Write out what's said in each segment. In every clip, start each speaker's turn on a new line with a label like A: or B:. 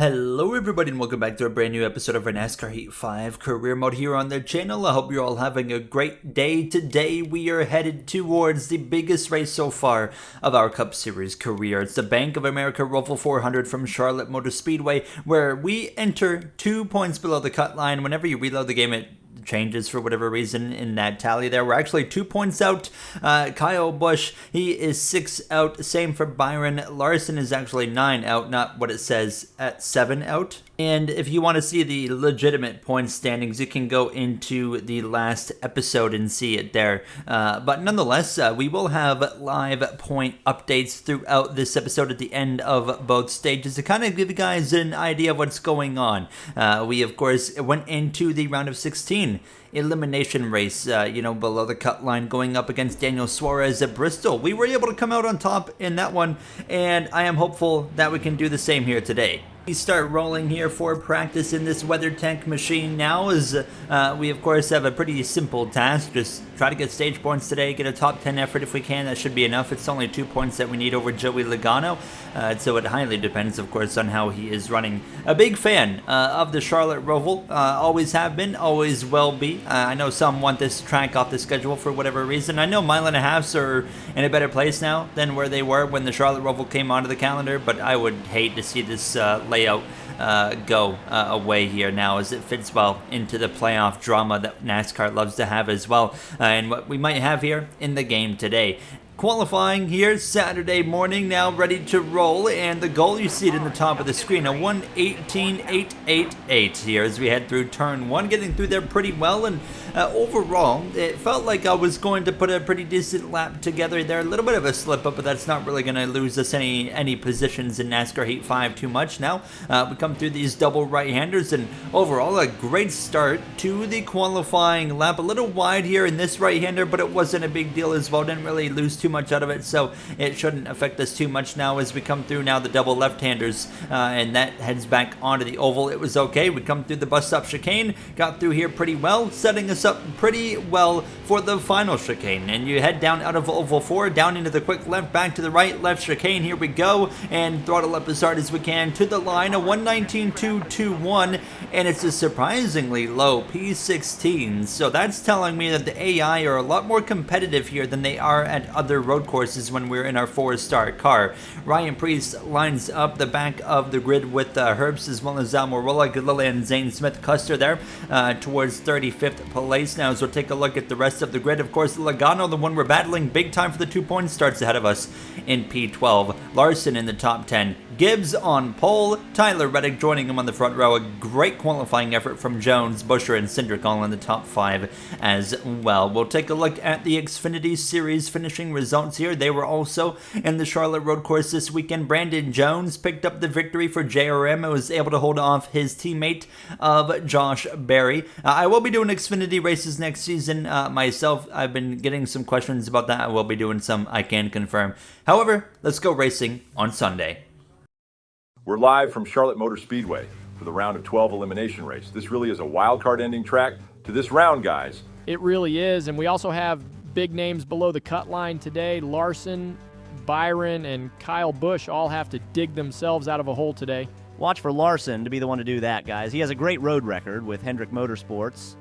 A: Hello everybody and welcome back to a brand new episode of our NASCAR Heat 5 career mode here on the channel. I hope you're all having a great day. Today we are headed towards the biggest race so far of our Cup Series career. It's the Bank of America ROVAL 400 from Charlotte Motor Speedway, where we enter 2 points below the cut line. Whenever you reload the game, it changes for whatever reason in that tally there. We're actually 2 points out. Kyle Busch, he is 6 out. Same for Byron. Larson is actually 9 out, not what it says at 7 out. And if you want to see the legitimate points standings, you can go into the last episode and see it there. But nonetheless, we will have live point updates throughout this episode at the end of both stages to kind of give you guys an idea of what's going on. We, of course, went into the round of 16 elimination race, below the cut line, going up against Daniel Suarez at Bristol. We were able to come out on top in that one, and I am hopeful that we can do the same here today. We start rolling here for practice in this weather tank machine now, as we of course have a pretty simple task. Just try to get stage points today, get a top 10 effort if we can. That should be enough. It's only 2 points that we need over Joey Logano, so it highly depends, of course, on how he is running. A big fan of the Charlotte ROVAL, always have been, always will be. I know some want this track off the schedule for whatever reason. I know mile and a halves are in a better place now than where they were when the Charlotte ROVAL came onto the calendar, but I would hate to see this layout go away here now, as it fits well into the playoff drama that NASCAR loves to have as well, and what we might have here in the game today. Qualifying here Saturday morning, now ready to roll, and the goal, you see it in the top of the screen, a 1:18.888 here as we head through turn 1, getting through there pretty well, and overall it felt like I was going to put a pretty decent lap together there. A little bit of a slip up, but that's not really going to lose us any positions in NASCAR Heat 5 too much. Now we come through these double right-handers, and overall a great start to the qualifying lap. A little wide here in this right-hander, but it wasn't a big deal as well. Didn't really lose too much out of it, so it shouldn't affect us too much now as we come through now the double left-handers, and that heads back onto the oval. It was okay. We come through the bus stop chicane, got through here pretty well, setting us up pretty well for the final chicane, and you head down out of oval 4, down into the quick left, back to the right, left chicane. Here we go, and throttle up as hard as we can to the line, a 1:19.221, and it's a surprisingly low P16, so that's telling me that the AI are a lot more competitive here than they are at other road courses when we're in our 4-star car. Ryan Preece lines up the back of the grid with Herbst as well as Almirola, Galila, and Zane Smith Custer there towards 35th place now. So take a look at the rest of the grid. Of course, Logano, the one we're battling big time for the 2 points, starts ahead of us in P12. Larson in the top 10. Gibbs on pole. Tyler Reddick joining him on the front row. A great qualifying effort from Jones, Buescher, and Cindric all in the top 5 as well. We'll take a look at the Xfinity Series finishing results here. They were also in the Charlotte Road Course this weekend. Brandon Jones picked up the victory for JRM and was able to hold off his teammate of Josh Berry. I will be doing Xfinity races next season myself. I've been getting some questions about that. I will be doing some, I can confirm. However, let's go racing on Sunday.
B: We're live from Charlotte Motor Speedway for the round of 12 elimination race. This really is a wild card ending track to this round, guys.
C: It really is, and we also have big names below the cut line today. Larson, Byron, and Kyle Busch all have to dig themselves out of a hole today.
D: Watch for Larson to be the one to do that, guys. He has a great road record with Hendrick Motorsports.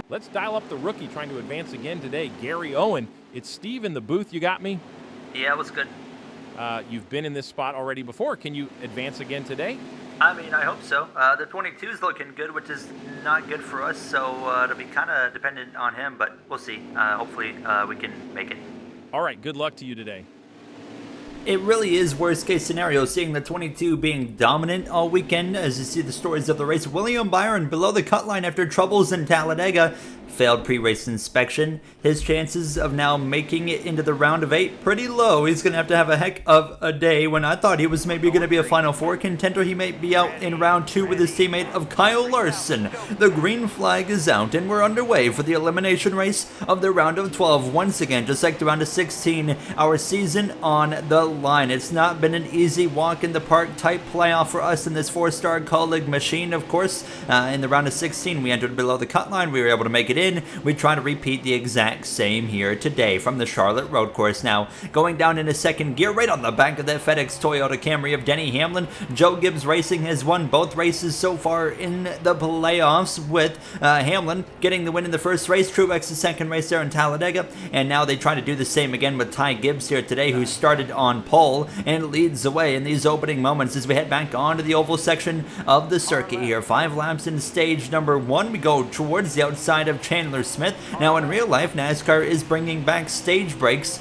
E: Let's dial up the rookie trying to advance again today, Gary Owen. It's Steve in the booth. You got me?
A: Yeah, what's good?
E: You've been in this spot already before. Can you advance again today?
A: I mean, I hope so. The 22's looking good, which is not good for us, so it'll be kind of dependent on him, but we'll see. Hopefully we can make it.
E: All right, good luck to you today.
A: It really is worst case scenario, seeing the 22 being dominant all weekend as you see the stories of the race. William Byron below the cut line after troubles in Talladega failed pre-race inspection. His chances of now making it into the round of 8 pretty low. He's going to have a heck of a day. When I thought he was maybe going to be a Final Four contender, he may be out in round 2 with his teammate of Kyle Larson. The green flag is out, and we're underway for the elimination race of the round of 12. Once again, just like the round of 16, our season on the line. It's not been an easy walk in the park type playoff for us in this 4-star colleague machine, of course. In the round of 16, we entered below the cut line. We were able to make it in. We try to repeat the exact same here today from the Charlotte road course. Now, going down into second gear, right on the back of that FedEx Toyota Camry of Denny Hamlin. Joe Gibbs Racing has won both races so far in the playoffs, with Hamlin getting the win in the first race, Truex the second race there in Talladega, and now they try to do the same again with Ty Gibbs here today, who started on pole and leads the way in these opening moments as we head back onto the oval section of the circuit here. 5 laps in stage number 1. We go towards the outside of Chandler Smith. Now, in real life, NASCAR is bringing back stage breaks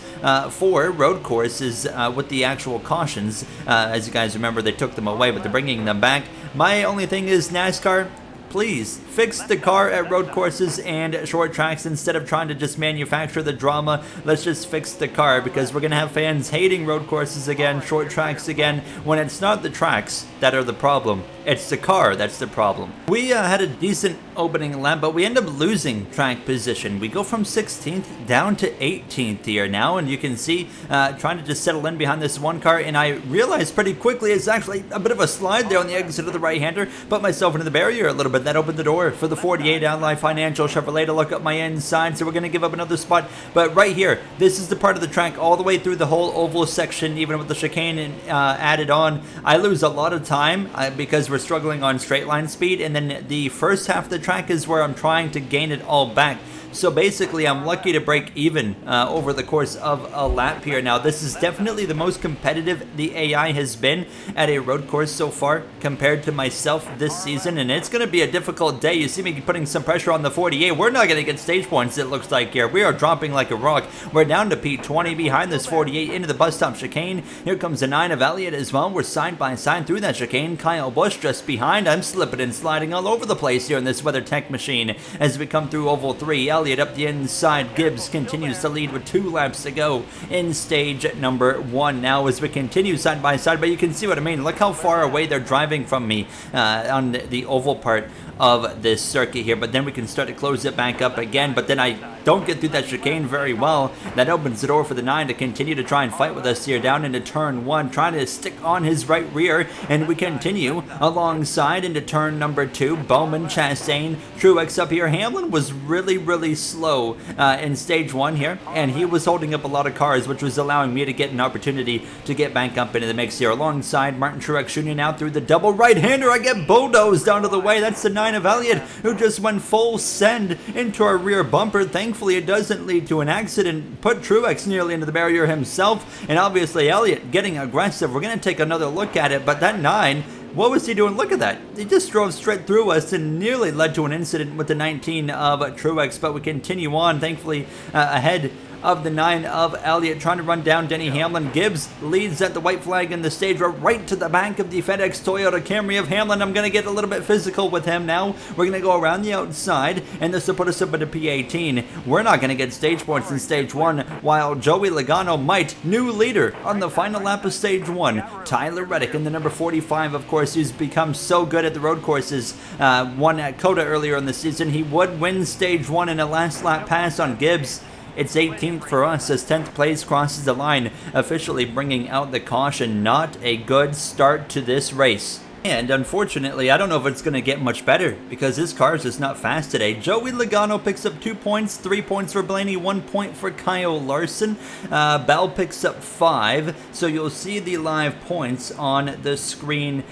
A: for road courses with the actual cautions. As you guys remember, they took them away, but they're bringing them back. My only thing is, NASCAR, please fix the car at road courses and short tracks instead of trying to just manufacture the drama. Let's just fix the car, because we're going to have fans hating road courses again, short tracks again, when it's not the tracks that are the problem. It's the car that's the problem. We had a decent opening lap, but we end up losing track position. We go from 16th down to 18th here now, and you can see trying to just settle in behind this one car, and I realized pretty quickly it's actually a bit of a slide there on the exit of the right-hander. Put myself into the barrier a little bit. That opened the door for the 48 Ally Financial Chevrolet to look up my inside, so we're going to give up another spot. But right here, this is the part of the track all the way through the whole oval section, even with the chicane added on. I lose a lot of time because we're struggling on straight line speed, and then the first half of the track is where I'm trying to gain it all back. So basically, I'm lucky to break even over the course of a lap here. Now, this is definitely the most competitive the AI has been at a road course so far compared to myself this season, and it's going to be a difficult day. You see me putting some pressure on the 48. We're not going to get stage points, it looks like here. We are dropping like a rock. We're down to P20 behind this 48 into the bus stop chicane. Here comes the 9 of Elliott as well. We're side by side through that chicane. Kyle Busch just behind. I'm slipping and sliding all over the place here in this WeatherTech machine as we come through Oval 3. Elliott up the inside. Gibbs continues to lead with 2 laps to go in stage number 1 now as we continue side by side, but you can see what I mean. Look how far away they're driving from me on the oval part of this circuit here, but then we can start to close it back up again, but then I don't get through that chicane very well. That opens the door for the 9 to continue to try and fight with us here down into turn 1, trying to stick on his right rear, and we continue alongside into turn number 2. Bowman, Chastain, Truex up here. Hamlin was really slow in stage 1 here, and he was holding up a lot of cars, which was allowing me to get an opportunity to get back up into the mix here alongside Martin Truex Jr. now through the double right-hander. I get bulldozed down to the way. That's the 9 of Elliott, who just went full send into our rear bumper. Thankfully, it doesn't lead to an accident. Put Truex nearly into the barrier himself, and obviously Elliott getting aggressive. We're going to take another look at it, but that 9, what was he doing? Look at that. He just drove straight through us and nearly led to an incident with the 19 of Truex, but we continue on, thankfully, ahead of the 9 of Elliott, trying to run down Denny Hamlin. Gibbs leads at the white flag in the stage. We're right to the back of the FedEx Toyota Camry of Hamlin. I'm going to get a little bit physical with him now. We're going to go around the outside, and this will put us up into P18. We're not going to get stage points in stage 1, while Joey Logano might. New leader on the final lap of stage 1. Tyler Reddick in the number 45, of course, who's become so good at the road courses. Won at COTA earlier in the season. He would win stage 1 in a last lap pass on Gibbs. It's 18th for us as 10th place crosses the line, officially bringing out the caution. Not a good start to this race. And unfortunately, I don't know if it's going to get much better because his car is just not fast today. Joey Logano picks up 2 points, 3 points for Blaney, 1 point for Kyle Larson. Bell picks up 5. So you'll see the live points on the screen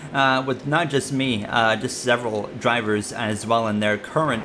A: with not just me, just several drivers as well in their current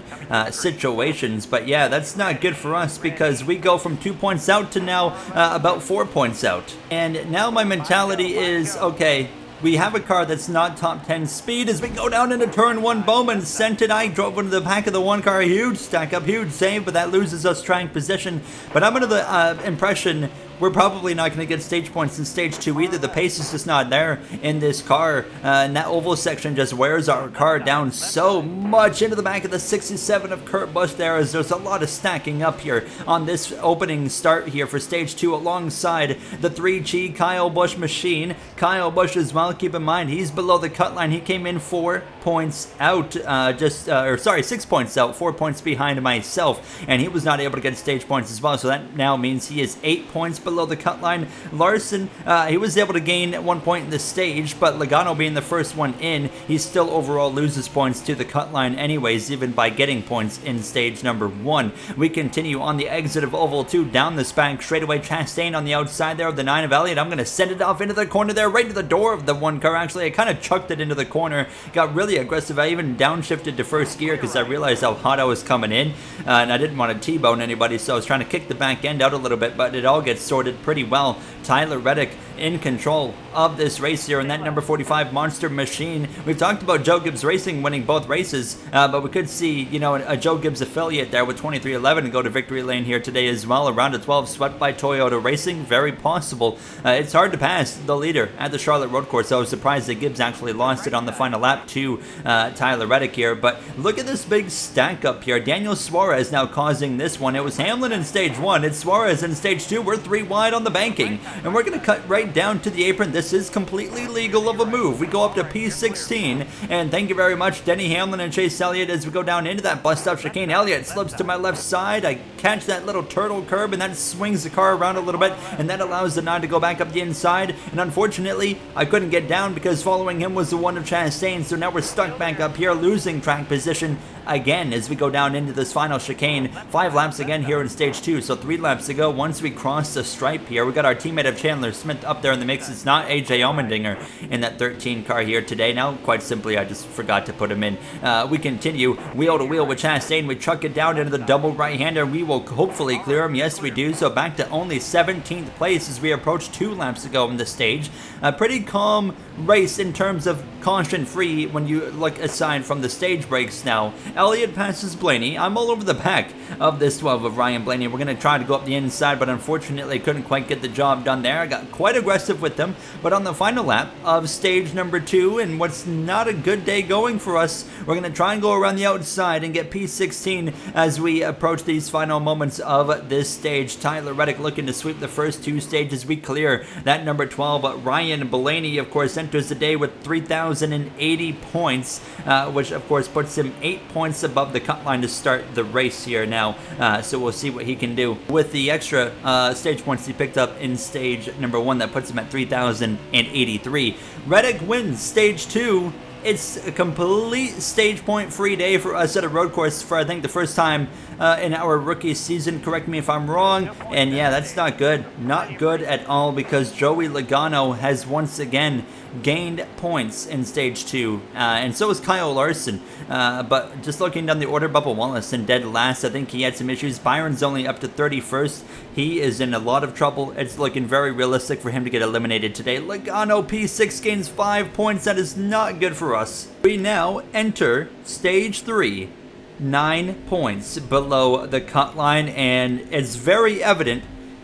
A: situations. But yeah, that's not good for us because we go from 2 points out to now about 4 points out. And now my mentality is, okay, we have a car that's not top 10 speed as we go down into turn 1. Bowman sent it. I drove into the back of the 1 car. Huge stack up, huge save, but that loses us track position. But I'm under the impression we're probably not going to get stage points in stage 2 either. The pace is just not there in this car, and that oval section just wears our car down so much into the back of the 67 of Kurt Busch there, as there's a lot of stacking up here on this opening start here for stage 2 alongside the 3G Kyle Busch machine. Kyle Busch as well, keep in mind, he's below the cut line. He came in 4 points out, 6 points out, 4 points behind myself, and he was not able to get stage points as well, so that now means he is 8 points below the cut line. Larson, he was able to gain 1 point in the stage, but Logano being the first one in, he still overall loses points to the cut line anyways, even by getting points in stage number 1. We continue on the exit of Oval 2, down the back straightaway. Chastain on the outside there of the 9 of Elliott. I'm going to send it off into the corner there, right to the door of the 1 car. Actually, I kind of chucked it into the corner, got really aggressive. I even downshifted to first gear because I realized how hot I was coming in, and I didn't want to T-bone anybody, so I was trying to kick the back end out a little bit, but it all gets sorted pretty well. Tyler Reddick in control of this race here in that number 45 monster machine. We've talked about Joe Gibbs Racing winning both races, but we could see, you know, a Joe Gibbs affiliate there with 2311 go to victory lane here today as well. Around a 12 swept by Toyota Racing, very possible. It's hard to pass the leader at the Charlotte Road Course, so I was surprised that Gibbs actually lost it on the final lap to Tyler Reddick here. But look at this big stack up here. Daniel Suarez now causing this one. It was Hamlin in stage 1. It's Suarez in stage 2. We're 3 wide on the banking, and we're going to cut right down to the apron. This is completely legal of a move. We go up to P16, and thank you very much, Denny Hamlin and Chase Elliott, as we go down into that bust-up chicane. Elliott slips to my left side. I catch that little turtle curb, and that swings the car around a little bit, and that allows the 9 to go back up the inside. And unfortunately, I couldn't get down because following him was the 1 of Chastain, so now we're stuck back up here, losing track position again as we go down into this final chicane. 5 laps again here in stage 2, so 3 laps to go once we cross the stripe here. We got our teammate of Chandler Smith up there in the mix. It's not AJ Allmendinger in that 13 car here today. Now, quite simply, I just forgot to put him in. We continue wheel to wheel with Chastain. We chuck it down into the double right-hander. We will hopefully clear him. Yes, we do. So back to only 17th place as we approach 2 laps to go in the stage. A pretty calm race in terms of caution-free when you look aside from the stage breaks now. Elliott passes Blaney. I'm all over the back of this 12 of Ryan Blaney. We're going to try to go up the inside, but unfortunately couldn't quite get the job done there. I got quite aggressive with them, but on the final lap of stage number 2, and what's not a good day going for us, we're going to try and go around the outside and get P16 as we approach these final moments of this stage. Tyler Reddick looking to sweep the first 2 stages. We clear that number 12. Ryan Blaney, of course, enters the day with 3,080 points, which of course puts him 8 points above the cut line to start the race here now. So we'll see what he can do with the extra stage points he picked up in stage number 1. That puts him at 3,083. Reddick wins stage 2. It's a complete stage point free day for us at a road course for, I think, the first time in our rookie season. Correct me if I'm wrong. And yeah, that's not good. Not good at all, because Joey Logano has once again gained points in stage 2, and so is Kyle Larson, but just looking down the order, Bubba Wallace in dead last. I think he had some issues. Byron's only up to 31st. He is in a lot of trouble. It's looking very realistic for him to get eliminated today. Logano P6 gains 5 points. That is not good for us. We now enter stage 3, 9 points below the cut line, and it's very evident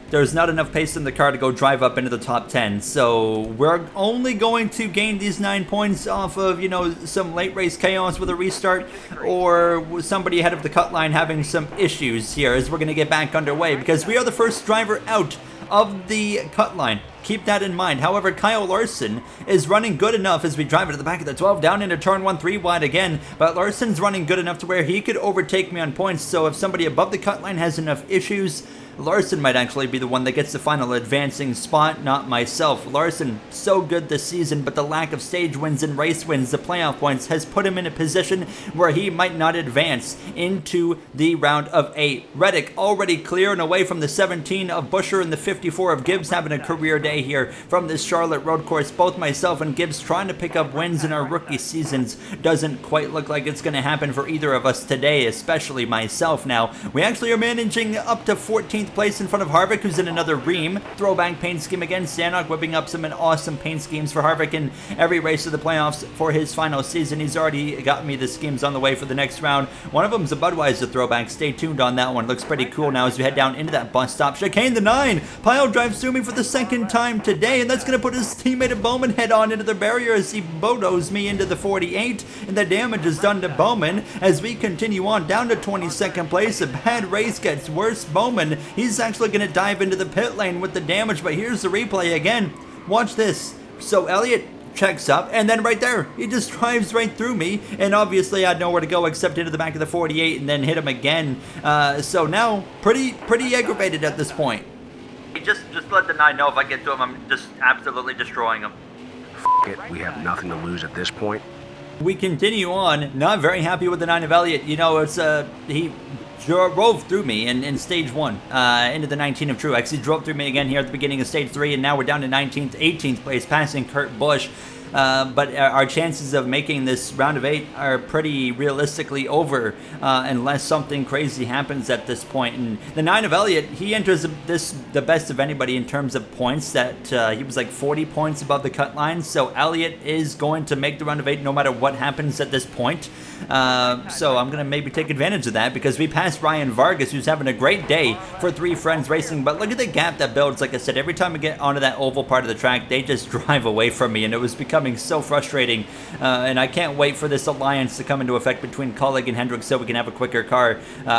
A: there's not enough pace in the car to go drive up into the top 10. So we're only going to gain these 9 points off of, you know, some late race chaos with a restart, or somebody ahead of the cut line having some issues here as we're going to get back underway, because we are the first driver out of the cut line. Keep that in mind. However, Kyle Larson is running good enough as we drive into the back of the 12, down into turn 1, 3 wide again. But Larson's running good enough to where he could overtake me on points. So if somebody above the cut line has enough issues, Larson might actually be the one that gets the final advancing spot, not myself. Larson, so good this season, but the lack of stage wins and race wins, the playoff points, has put him in a position where he might not advance into the round of 8. Reddick already clear and away from the 17 of Busher and the 54 of Gibbs, having a career day here from this Charlotte road course. Both myself and Gibbs trying to pick up wins in our rookie seasons. Doesn't quite look like it's going to happen for either of us today, especially myself now. We actually are managing up to 14th 16th place in front of Harvick, who's in another Ream. Throwback paint scheme again. Sanok whipping up some awesome paint schemes for Harvick in every race of the playoffs for his final season. He's already got me the schemes on the way for the next round. One of them's a Budweiser throwback. Stay tuned on that one. Looks pretty cool now as we head down into that bus stop. Chicane the 9. Pile drives through me for the second time today, and that's going to put his teammate Bowman head on into the barrier as he bodos me into the 48, and the damage is done to Bowman as we continue on down to 22nd place. A bad race gets worse. Bowman, he's actually going to dive into the pit lane with the damage, but here's the replay again. Watch this. So Elliott checks up, and then right there, he just drives right through me, and obviously I had nowhere to go except into the back of the 48 and then hit him again. So now, pretty aggravated at this point.
F: Just let the 9 know if I get to him, I'm just absolutely destroying him.
G: It, we have nothing to lose at this point.
A: We continue on. Not very happy with the 9 of Elliott. You know, it's he drove through me in stage 1 into the 19 of Truex. He drove through me again here at the beginning of stage 3, and now we're down to 19th, 18th place, passing Kurt Busch. But our chances of making this round of 8 are pretty realistically over unless something crazy happens at this point. And the 9 of Elliott, he enters the best of anybody in terms of points. That he was like 40 points above the cut line. So Elliott is going to make the round of 8 no matter what happens at this point. So I'm going to maybe take advantage of that because we passed Ryan Vargas, who's having a great day for 3 Friends Racing. But look at the gap that builds. Like I said, every time I get onto that oval part of the track, they just drive away from me, and it was becoming so frustrating. And I can't wait for this alliance to come into effect between Colleague and Hendrick so we can have a quicker car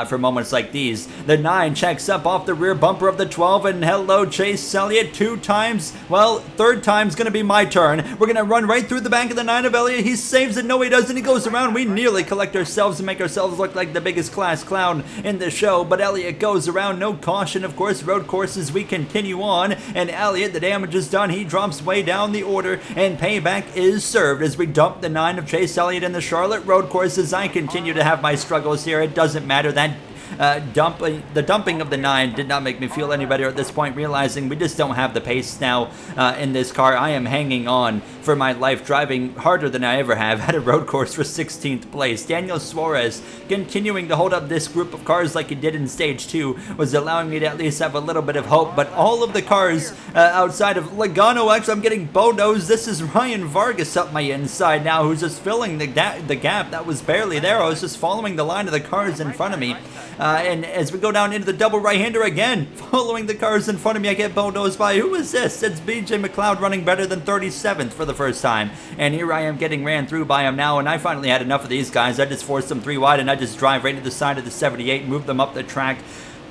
A: for moments like these. The 9 checks up off the rear bumper of the 12, and hello, Chase Elliott 2 times. Well, third time's going to be my turn. We're going to run right through the back of the 9 of Elliott. He saves it. No, he doesn't. He goes around. We nearly collect ourselves and make ourselves look like the biggest class clown in the show, but Elliott goes around. No caution, of course. Road courses, we continue on, and Elliott, the damage is done. He drops way down the order, and payback is served as we dump the 9 of Chase Elliott in the Charlotte road courses. I continue to have my struggles here. It doesn't matter. That the dumping of the 9 did not make me feel any better at this point, realizing we just don't have the pace now in this car. I am hanging on for my life, driving harder than I ever have at a road course for 16th place. Daniel Suarez continuing to hold up this group of cars like he did in stage 2 was allowing me to at least have a little bit of hope, but all of the cars outside of Logano, actually I'm getting Bodos. This is Ryan Vargas up my inside now, who's just filling the gap that was barely there. I was just following the line of the cars in front of me. And as we go down into the double right-hander again, following the cars in front of me, I get bulldozed by, who is this? It's BJ McLeod running better than 37th for the first time. And here I am getting ran through by him now, and I finally had enough of these guys. I just forced them 3 wide, and I just drive right to the side of the 78, move them up the track.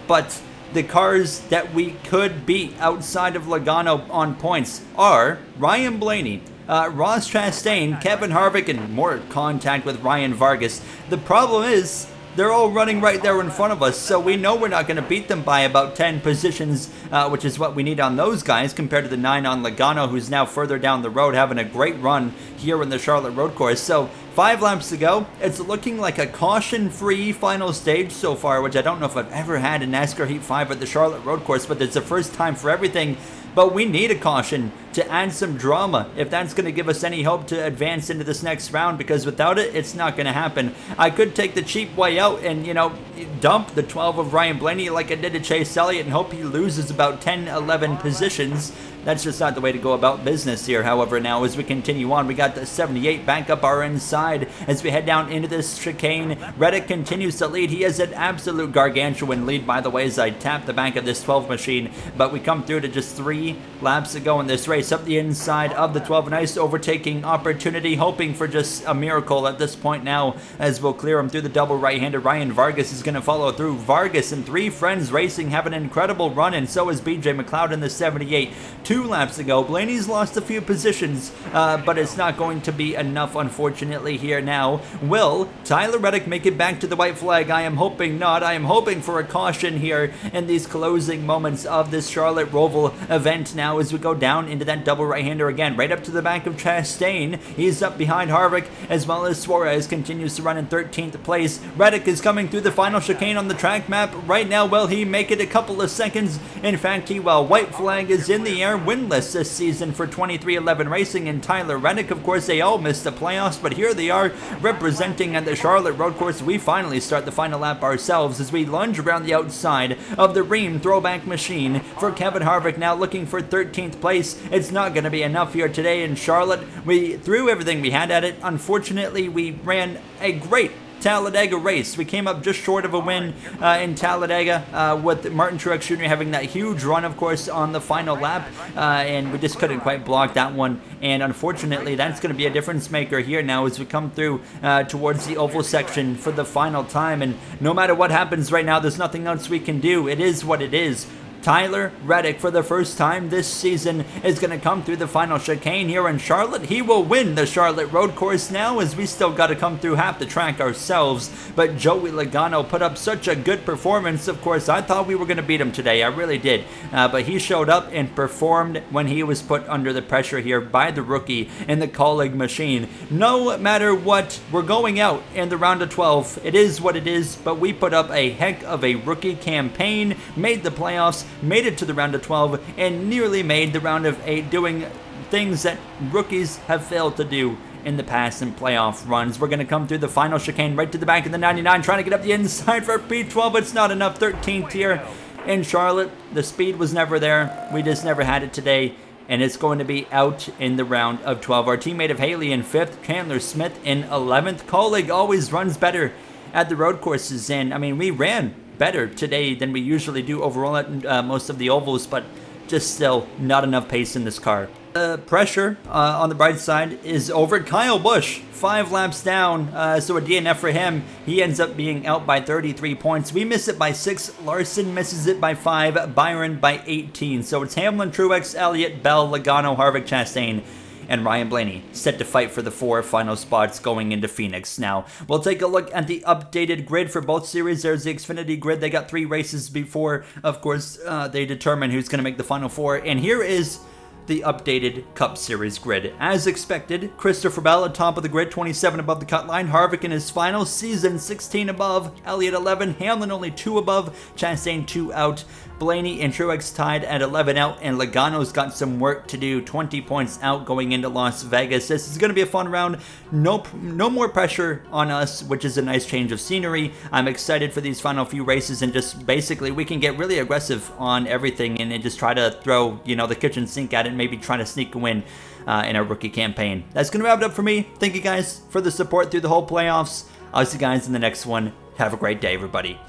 A: But the cars that we could beat outside of Logano on points are Ryan Blaney, Ross Chastain, Kevin Harvick, and more contact with Ryan Vargas. The problem is, they're all running right there in front of us, so we know we're not going to beat them by about 10 positions, which is what we need on those guys compared to the 9 on Logano, who's now further down the road, having a great run here in the Charlotte road course. So 5 laps to go. It's looking like a caution-free final stage so far, which I don't know if I've ever had in NASCAR Heat 5 at the Charlotte road course, but it's the first time for everything. But we need a caution to add some drama if that's going to give us any hope to advance into this next round, because without it, it's not going to happen. I could take the cheap way out and, you know, dump the 12 of Ryan Blaney like I did to Chase Elliott and hope he loses about 10, 11 positions. That's just not the way to go about business here. However, now as we continue on, we got the 78 back up our inside as we head down into this chicane. Reddick continues to lead. He has an absolute gargantuan lead, by the way, as I tap the back of this 12 machine. But we come through to just 3 laps to go in this race up the inside of the 12. Nice overtaking opportunity, hoping for just a miracle at this point now as we'll clear him through the double right-hander. Ryan Vargas is going to follow through. Vargas and 3 Friends Racing have an incredible run, and so is BJ McLeod in the 78. 2 laps ago. Blaney's lost a few positions, but it's not going to be enough, unfortunately, here now. Will Tyler Reddick make it back to the white flag? I am hoping not. I am hoping for a caution here in these closing moments of this Charlotte ROVAL event now as we go down into that double right-hander again, right up to the back of Chastain. He's up behind Harvick, as well as Suarez continues to run in 13th place. Reddick is coming through the final chicane on the track map right now. Will he make it a couple of seconds? In fact, he will. White flag is in the air, winless this season for 23XI Racing, and Tyler Reddick, of course, they all missed the playoffs, but here they are representing at the Charlotte Road Course. We finally start the final lap ourselves as we lunge around the outside of the Ream throwback machine for Kevin Harvick, now looking for 13th place. It's not going to be enough here today in Charlotte. We threw everything we had at it. Unfortunately, we ran a great Talladega race. We came up just short of a win in Talladega with Martin Truex Jr. having that huge run, of course, on the final lap, and we just couldn't quite block that one. And unfortunately, that's going to be a difference maker here now as we come through towards the oval section for the final time. And no matter what happens right now, there's nothing else we can do. It is what it is. Tyler Reddick, for the first time this season, is going to come through the final chicane here in Charlotte. He will win the Charlotte Road Course now, as we still got to come through half the track ourselves. But Joey Logano put up such a good performance. Of course, I thought we were going to beat him today. I really did. But he showed up and performed when he was put under the pressure here by the rookie in the Colleague machine. No matter what, we're going out in the round of 12. It is what it is, but we put up a heck of a rookie campaign, made the playoffs, made it to the round of 12, and nearly made the round of 8, doing things that rookies have failed to do in the past in playoff runs. We're going to come through the final chicane right to the back of the 99, trying to get up the inside for P12. It's not enough. 13th here in Charlotte. The speed was never there. We just never had it today, and it's going to be out in the round of 12. Our teammate of Haley in 5th, Chandler Smith in 11th. Colleague always runs better at the road courses, and I mean, we ran better today than we usually do overall at most of the ovals, but just still not enough pace in this car. The pressure on the bright side is over. Kyle Busch, 5 laps down, so a DNF for him. He ends up being out by 33 points. We miss it by 6. Larson misses it by 5. Byron by 18. So it's Hamlin, Truex, Elliott, Bell, Logano, Harvick, Chastain, and Ryan Blaney set to fight for the 4 final spots going into Phoenix. Now, we'll take a look at the updated grid for both series. There's the Xfinity grid. They got 3 races before, of course, they determine who's going to make the final 4. And here is the updated Cup Series grid. As expected, Christopher Bell at top of the grid, 27 above the cut line. Harvick in his final season, 16 above. Elliott 11. Hamlin only 2 above. Chastain 2 out. Blaney and Truex tied at 11 out, and Logano's got some work to do, 20 points out going into Las Vegas. This is going to be a fun round. No more pressure on us, which is a nice change of scenery. I'm excited for these final few races, and just basically we can get really aggressive on everything and just try to throw, you know, the kitchen sink at it and maybe try to sneak a win in our rookie campaign. That's going to wrap it up for me. Thank you guys for the support through the whole playoffs. I'll see you guys in the next one. Have a great day, everybody.